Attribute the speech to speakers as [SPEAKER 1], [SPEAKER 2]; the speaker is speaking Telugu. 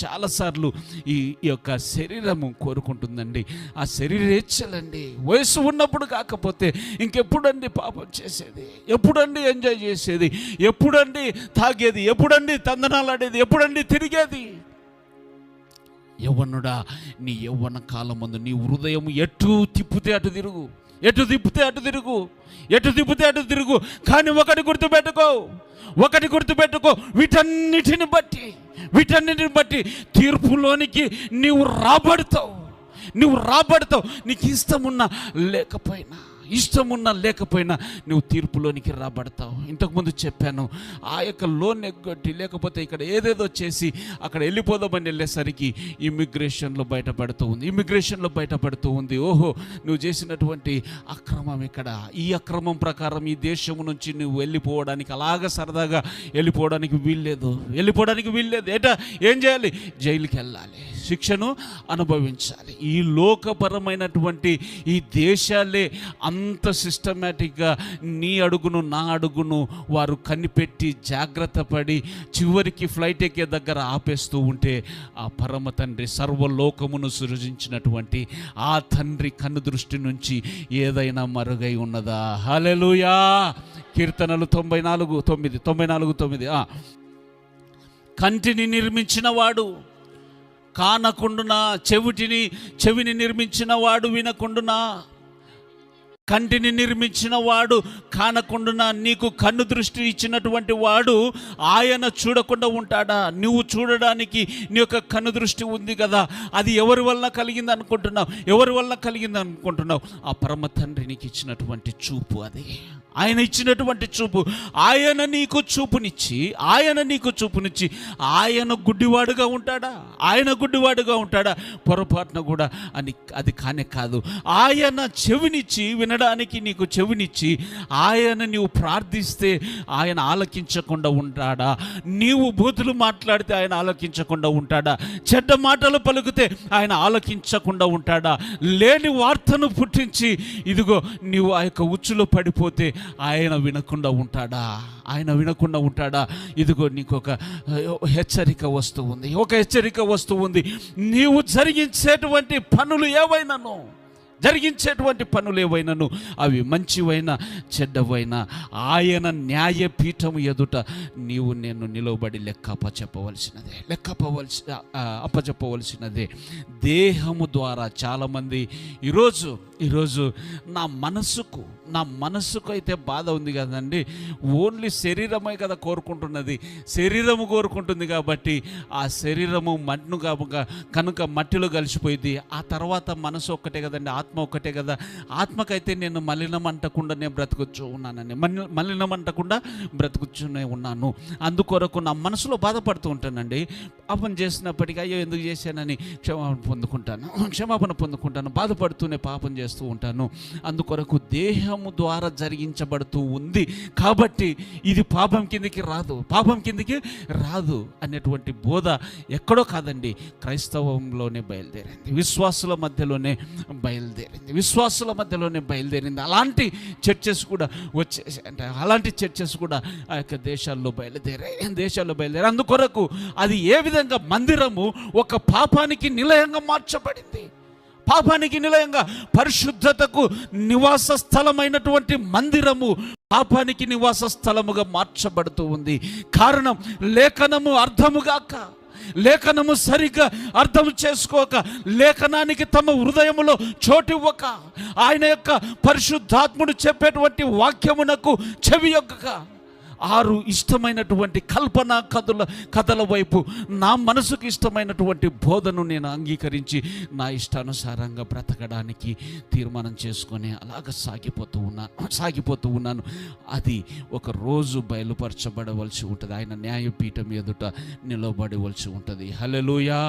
[SPEAKER 1] చాలాసార్లు ఈ యొక్క శరీరము కోరుకుంటుందండి. ఆ శరీరేచ్ఛలండి. వయసు ఉన్నప్పుడు కాకపోతే ఇంకెప్పుడండి పాపం చేసేది? ఎప్పుడండి ఎంజాయ్ చేసేది? ఎప్పుడండి తాగేది? ఎప్పుడండి తందనాలాడేది? ఎప్పుడండి తిరిగేది? యవ్వనుడా, నీ యవ్వన కాలం ముందు నీ హృదయం ఎటు తిప్పితే అటు తిరుగు, ఎటు తిప్పితే అటు తిరుగు, ఎటు తిప్పితే అటు తిరుగు. కానీ ఒకటి గుర్తుపెట్టుకో, వీటన్నిటిని బట్టి తీర్పులోనికి నీవు రాబడతావు. నీకు ఇష్టమున్నా లేకపోయినా నువ్వు తీర్పులోనికి రాబడతావు. ఇంతకుముందు చెప్పాను, ఆ యొక్క లోన్ ఎగ్గొట్టి లేకపోతే ఇక్కడ ఏదేదో చేసి అక్కడ వెళ్ళిపోదామని వెళ్ళేసరికి ఇమిగ్రేషన్లో బయటపడుతూ ఉంది. ఓహో, నువ్వు చేసినటువంటి అక్రమం ఇక్కడ. ఈ అక్రమం ప్రకారం ఈ దేశం నుంచి నువ్వు వెళ్ళిపోవడానికి, అలాగ సరదాగా వెళ్ళిపోవడానికి వీల్లేదు. ఏం చేయాలి? జైలుకి వెళ్ళాలి, శిక్షను అనుభవించాలి. ఈ లోకపరమైనటువంటి ఈ దేశాలే అంత సిస్టమేటిక్గా నీ అడుగును నా అడుగును వారు కనిపెట్టి జాగ్రత్త పడి చివరికి ఫ్లైట్ ఎక్కే దగ్గర ఆపేస్తూ ఉంటే, ఆ పరమ తండ్రి సర్వలోకమును సృజించినటువంటి ఆ తండ్రి కన్ను దృష్టి నుంచి ఏదైనా మరుగై ఉన్నదా? హల్లెలూయా. కీర్తనలు 94:9 కంటిని నిర్మించిన వాడు కానకుండునా, చెవిని నిర్మించిన వాడు వినకుండునా, కంటిని నిర్మించిన వాడు కానకుండునా, నీకు కన్ను దృష్టి ఇచ్చినటువంటి వాడు ఆయన చూడకుండా ఉంటాడా? నువ్వు చూడడానికి నీ యొక్క కన్ను దృష్టి ఉంది కదా, అది ఎవరి వల్ల కలిగింది అనుకుంటున్నావు? ఆ పరమ తండ్రి నీకు ఇచ్చినటువంటి చూపు, అది ఆయన ఇచ్చినటువంటి చూపు. ఆయన నీకు చూపునిచ్చి ఆయన గుడ్డివాడుగా ఉంటాడా? పొరపాటున కూడా అది కానే కాదు. ఆయన చెవినిచ్చి, వినడానికి నీకు చెవినిచ్చి, నీవు ప్రార్థిస్తే ఆయన ఆలకించకుండా ఉంటాడా? నీవు బూతులు మాట్లాడితే ఆయన ఆలకించకుండా ఉంటాడా? చెడ్డ మాటలు పలుకుతే ఆయన ఆలకించకుండా ఉంటాడా? లేని వార్తను పుట్టించి ఇదిగో నీవు ఆ యొక్క ఉచ్చులో పడిపోతే ఆయన వినకుండా ఉంటాడా? ఇదిగో నీకు ఒక హెచ్చరిక వస్తూ ఉంది. నీవు జరిగించేటువంటి పనులు ఏవైనాను అవి మంచివైనా చెడ్డవైనా ఆయన న్యాయపీఠము ఎదుట నేను నిలబడి లెక్క అప్పచెప్పవలసినదే. దేహము ద్వారా చాలామంది ఈరోజు నా మనసుకు అయితే బాధ ఉంది కదండి. ఓన్లీ శరీరమే కదా కోరుకుంటున్నది. శరీరము కోరుకుంటుంది కాబట్టి ఆ శరీరము కనుక మట్టిలో కలిసిపోయింది. ఆ తర్వాత మనసు ఒక్కటే కదండి, ఆత్మ ఒక్కటే కదా. ఆత్మకైతే నేను మలినం అంటకుండానే బ్రతుకుతూనే ఉన్నాను. అందుకొరకు నా మనసులో బాధపడుతూ ఉంటానండి. పాపం చేసినప్పటికీ అయ్యో ఎందుకు చేశానని క్షమాపణ పొందుకుంటాను. బాధపడుతూనే పాపం చేస్తూ ఉంటాను. అందుకొరకు దేహము ద్వారా జరిగించబడుతూ ఉంది కాబట్టి ఇది పాపం కిందికి రాదు అనేటువంటి బోధ ఎక్కడో కాదండి, క్రైస్తవంలోనే బయలుదేరింది, విశ్వాసుల మధ్యలోనే బయలుదేరింది. అలాంటి చర్చెస్ కూడా ఆ యొక్క దేశాల్లో బయలుదేరాయి. అందుకొరకు అది ఏ విధంగా మందిరము ఒక పాపానికి నిలయంగా మార్చబడింది. పరిశుద్ధతకు నివాస స్థలమైనటువంటి మందిరము పాపానికి నివాస స్థలముగా మార్చబడుతూ ఉంది. కారణం లేఖనము సరిగ్గా అర్థం చేసుకోక, లేఖనానికి తమ హృదయములో చోటివ్వక, ఆయన యొక్క పరిశుద్ధాత్ముడు చెప్పేటువంటి వాక్యమునకు చెవియొగ్గక, 6 ఇష్టమైనటువంటి కల్పన కథల వైపు నా మనసుకు ఇష్టమైనటువంటి బోధను నేను అంగీకరించి నా ఇష్టానుసారంగా బ్రతకడానికి తీర్మానం చేసుకొని అలాగ సాగిపోతూ ఉన్నాను. అది ఒక రోజు బయలుపరచబడవలసి ఉంటుంది. ఆయన న్యాయపీఠం ఎదుట నిలబడవలసి ఉంటుంది. హల్లెలూయా.